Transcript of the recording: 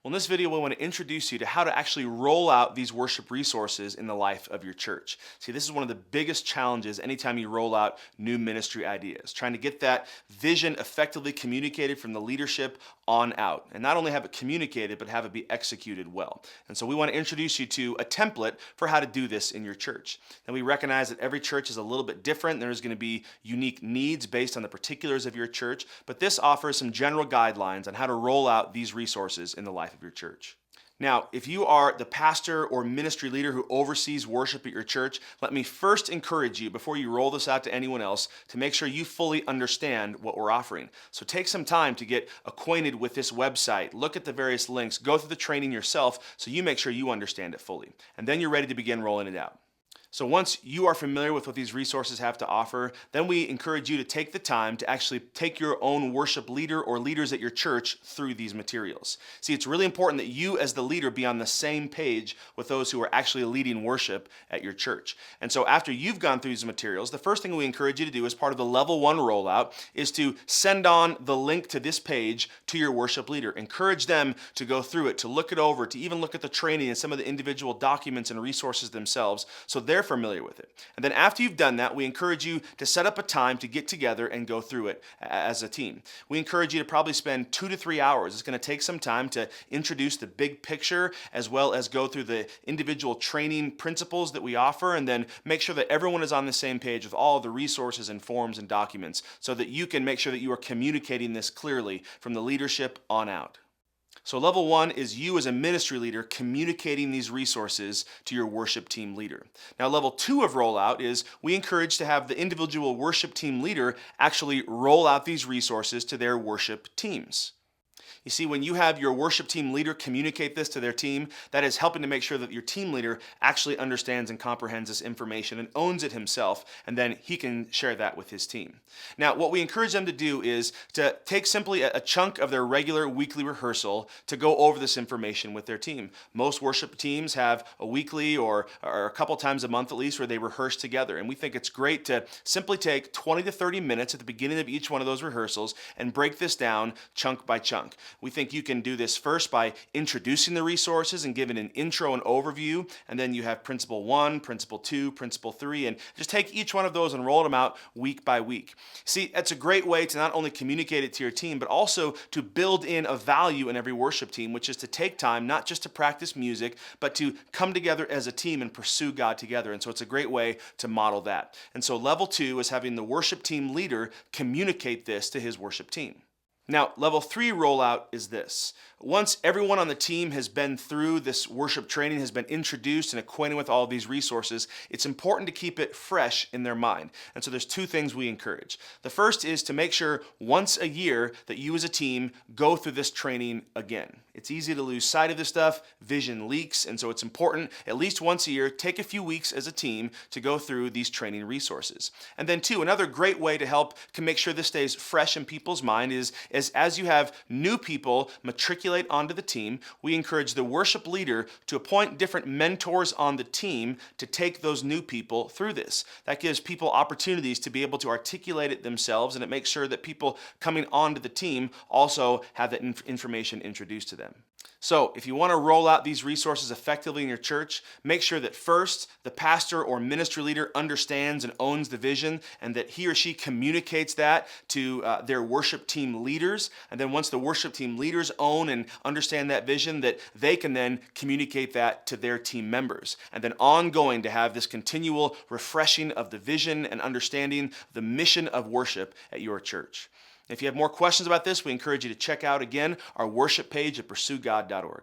Well, in this video, we want to introduce you to how to actually roll out these worship resources in the life of your church. See, this is one of the biggest challenges anytime you roll out new ministry ideas, trying to get that vision effectively communicated from the leadership on out. And not only have it communicated, but have it be executed well. And so we want to introduce you to a template for how to do this in your church. And we recognize that every church is a little bit different. There's going to be unique needs based on the particulars of your church, but this offers some general guidelines on how to roll out these resources in the life of your church. Now, if you are the pastor or ministry leader who oversees worship at your church, let me first encourage you, before you roll this out to anyone else, to make sure you fully understand what we're offering. So take some time to get acquainted with this website, look at the various links, go through the training yourself so you make sure you understand it fully. And then you're ready to begin rolling it out. So once you are familiar with what these resources have to offer, then we encourage you to take the time to actually take your own worship leader or leaders at your church through these materials. See, it's really important that you as the leader be on the same page with those who are actually leading worship at your church. And so after you've gone through these materials, the first thing we encourage you to do as part of the level 1 rollout is to send on the link to this page to your worship leader. Encourage them to go through it, to look it over, to even look at the training and some of the individual documents and resources themselves so they're familiar with it. And then after you've done that, we encourage you to set up a time to get together and go through it as a team. We encourage you to probably spend 2 to 3 hours. It's going to take some time to introduce the big picture as well as go through the individual training principles that we offer, and then make sure that everyone is on the same page with all the resources and forms and documents so that you can make sure that you are communicating this clearly from the leadership on out. So level 1 is you as a ministry leader communicating these resources to your worship team leader. Now level 2 of rollout is we encourage to have the individual worship team leader actually roll out these resources to their worship teams. You see, when you have your worship team leader communicate this to their team, that is helping to make sure that your team leader actually understands and comprehends this information and owns it himself, and then he can share that with his team. Now, what we encourage them to do is to take simply a chunk of their regular weekly rehearsal to go over this information with their team. Most worship teams have a weekly or a couple times a month at least where they rehearse together, and we think it's great to simply take 20 to 30 minutes at the beginning of each one of those rehearsals and break this down chunk by chunk. We think you can do this first by introducing the resources and giving an intro and overview, and then you have Principle 1, Principle 2, Principle 3, and just take each one of those and roll them out week by week. See, that's a great way to not only communicate it to your team, but also to build in a value in every worship team, which is to take time not just to practice music, but to come together as a team and pursue God together. And so it's a great way to model that. And so level 2 is having the worship team leader communicate this to his worship team. Now, level 3 rollout is this. Once everyone on the team has been through this worship training, has been introduced and acquainted with all of these resources, it's important to keep it fresh in their mind. And so there's 2 things we encourage. The first is to make sure once a year that you as a team go through this training again. It's easy to lose sight of this stuff, vision leaks, and so it's important at least once a year, take a few weeks as a team to go through these training resources. And then 2, another great way to help to make sure this stays fresh in people's mind is as you have new people matriculate onto the team, we encourage the worship leader to appoint different mentors on the team to take those new people through this. That gives people opportunities to be able to articulate it themselves, and it makes sure that people coming onto the team also have that information introduced to them. So if you want to roll out these resources effectively in your church, make sure that first the pastor or ministry leader understands and owns the vision, and that he or she communicates that to their worship team leaders. And then once the worship team leaders own and understand that vision, that they can then communicate that to their team members. And then ongoing to have this continual refreshing of the vision and understanding the mission of worship at your church. If you have more questions about this, we encourage you to check out again our worship page at PursueGOD.org.